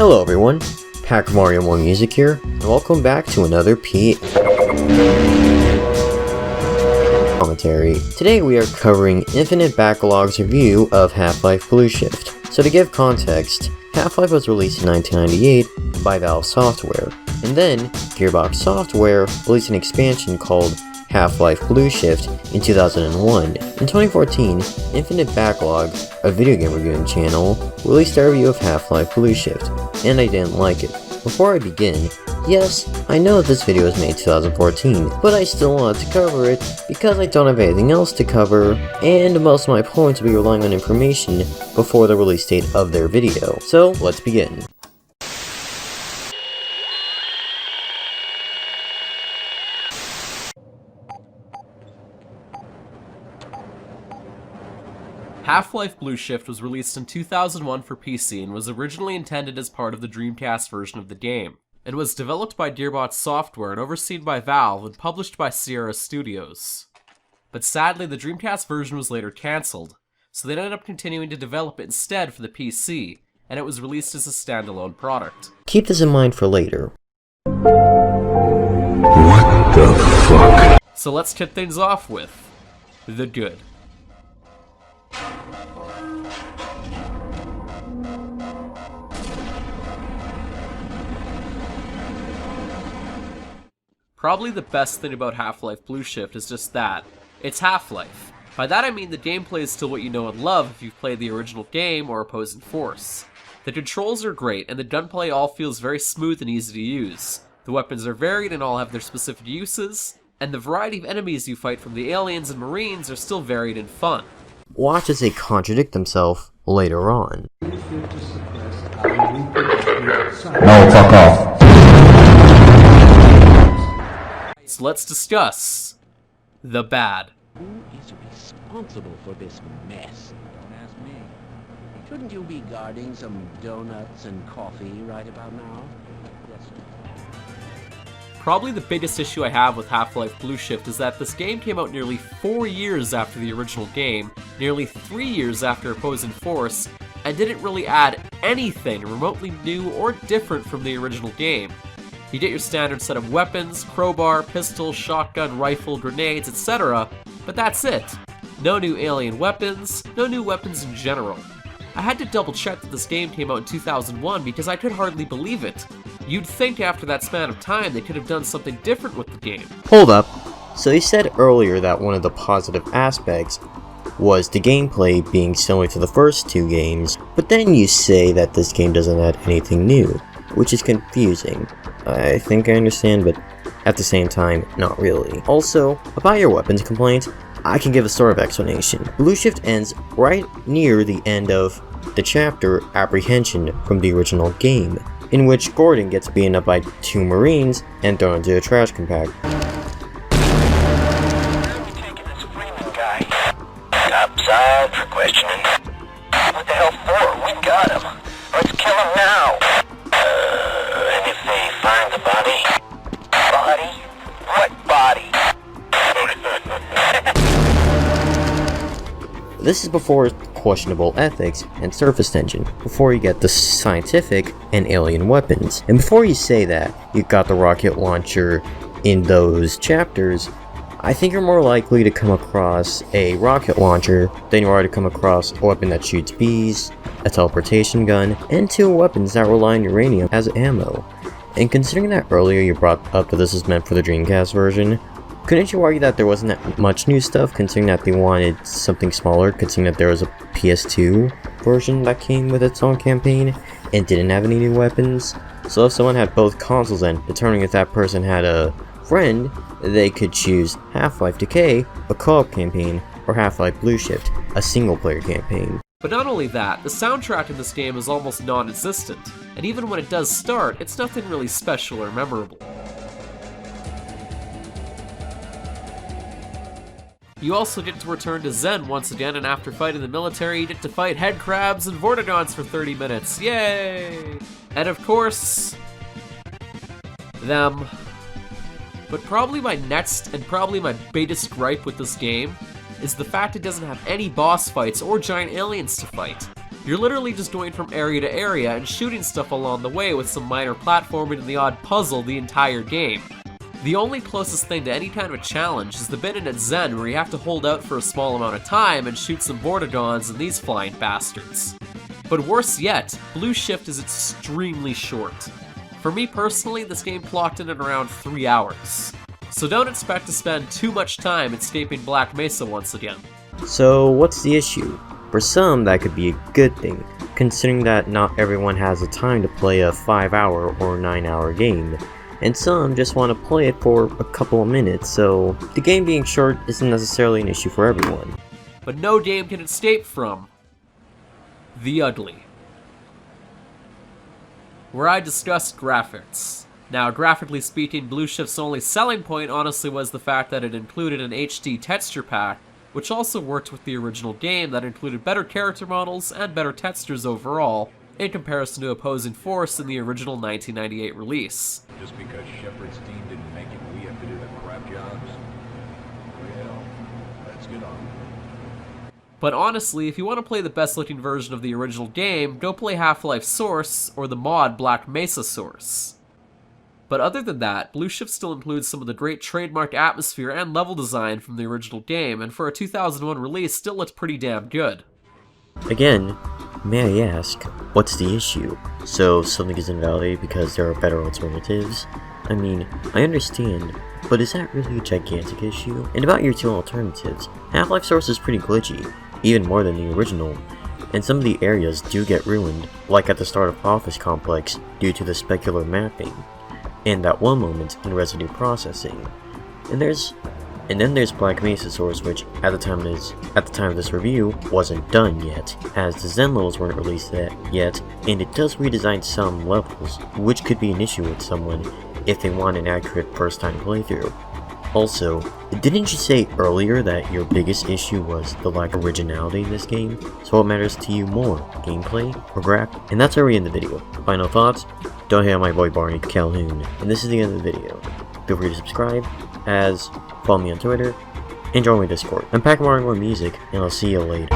Hello everyone, Pack Mario More Music here, and welcome back to another Commentary. Today we are covering Infinite Backlog's review of Half-Life Blue Shift. So to give context, Half-Life was released in 1998 by Valve Software, and then Gearbox Software released an expansion called Half-Life Blue Shift in 2001. In 2014, Infinite Backlog, a video game reviewing channel, released a review of Half-Life Blue Shift, and I didn't like it. Before I begin, yes, I know this video was made in 2014, but I still wanted to cover it because I don't have anything else to cover, and most of my points will be relying on information before the release date of their video. So, let's begin. Half-Life Blue Shift was released in 2001 for PC and was originally intended as part of the Dreamcast version of the game. It was developed by Gearbox Software and overseen by Valve and published by Sierra Studios. But sadly, the Dreamcast version was later cancelled, so they ended up continuing to develop it instead for the PC, and it was released as a standalone product. Keep this in mind for later. What the fuck? So let's kick things off with the good. Probably the best thing about Half-Life Blue Shift is just that. It's Half-Life. By that I mean the gameplay is still what you know and love if you've played the original game or Opposing Force. The controls are great, and the gunplay all feels very smooth and easy to use. The weapons are varied and all have their specific uses, and the variety of enemies you fight from the aliens and marines are still varied and fun. Watch as they contradict themselves later on. No, fuck off. So let's discuss the bad. Who is responsible for this mess? Don't ask me. Shouldn't you be guarding some donuts and coffee right about now? Yes. Probably the biggest issue I have with Half-Life Blue Shift is that this game came out nearly 4 years after the original game, nearly 3 years after Opposing Force, and didn't really add anything remotely new or different from the original game. You get your standard set of weapons, crowbar, pistol, shotgun, rifle, grenades, etc., but that's it. No new alien weapons, no new weapons in general. I had to double check that this game came out in 2001 because I could hardly believe it. You'd think after that span of time they could have done something different with the game. Hold up. So you said earlier that one of the positive aspects was the gameplay being similar to the first two games, but then you say that this game doesn't add anything new, which is confusing. I think I understand, but at the same time, not really. Also, about your weapons complaints, I can give a sort of explanation. Blue Shift ends right near the end of the chapter Apprehension from the original game, in which Gordon gets beaten up by 2 Marines and thrown into a trash compactor. Taking this Freeman guy. Outside for questioning. What the hell for? We got him. Let's kill him now. And if they find the body? Body? What body? This is before questionable ethics and surface tension, before you get the scientific and alien weapons. And before you say that you got the rocket launcher in those chapters, I think you're more likely to come across a rocket launcher than you are to come across a weapon that shoots bees, a teleportation gun, and 2 weapons that rely on uranium as ammo. And considering that earlier you brought up that this was meant for the Dreamcast version, couldn't you argue that there wasn't that much new stuff, considering that they wanted something smaller, considering that there was a PS2 version that came with its own campaign and didn't have any new weapons? So if someone had both consoles and determining if that person had a friend, they could choose Half-Life Decay, a co-op campaign, or Half-Life Blue Shift, a single-player campaign. But not only that, the soundtrack in this game is almost non-existent, and even when it does start, it's nothing really special or memorable. You also get to return to Zen once again, and after fighting the military, you get to fight head crabs and vortigons for 30 minutes. Yay! And of course, them. But probably my next and probably my biggest gripe with this game is the fact it doesn't have any boss fights or giant aliens to fight. You're literally just going from area to area and shooting stuff along the way with some minor platforming and the odd puzzle the entire game. The only closest thing to any kind of a challenge is the bit in Zen where you have to hold out for a small amount of time and shoot some Vortigons and these flying bastards. But worse yet, Blue Shift is extremely short. For me personally, this game clocked in at around 3 hours. So don't expect to spend too much time escaping Black Mesa once again. So what's the issue? For some, that could be a good thing, considering that not everyone has the time to play a 5-hour or 9-hour game, and some just want to play it for a couple of minutes, so the game being short isn't necessarily an issue for everyone. But no game can escape from the ugly. Where I discussed graphics. Now, graphically speaking, Blue Shift's only selling point honestly was the fact that it included an HD texture pack, which also worked with the original game that included better character models and better textures overall, in comparison to opposing force in the original 1998 release. Just because Shepard's team didn't make it, we have to do the crap jobs? Well, let's get on. But honestly, if you want to play the best looking version of the original game, go play Half-Life Source or the mod Black Mesa Source. But other than that, Blue Shift still includes some of the great trademark atmosphere and level design from the original game, and for a 2001 release, still looks pretty damn good. Again, may I ask, what's the issue? So something is invalidated because there are better alternatives? I mean, I understand, but is that really a gigantic issue? And about your two alternatives, Half-Life Source is pretty glitchy, even more than the original, and some of the areas do get ruined, like at the start of Office Complex due to the specular mapping, and that one moment in residue processing. And then there's Black Mesa Source, which at the time of this review wasn't done yet, as the Zen levels weren't released yet, and it does redesign some levels, which could be an issue with someone if they want an accurate first-time playthrough. Also, didn't you say earlier that your biggest issue was the lack of originality in this game? So what matters to you more, gameplay or graphics? And that's where we end the video. Final thoughts? Don't hate on my boy Barney Calhoun. And this is the end of the video. Feel free to subscribe, follow me on Twitter, and join my Discord. I'm packing more and more music, and I'll see you later.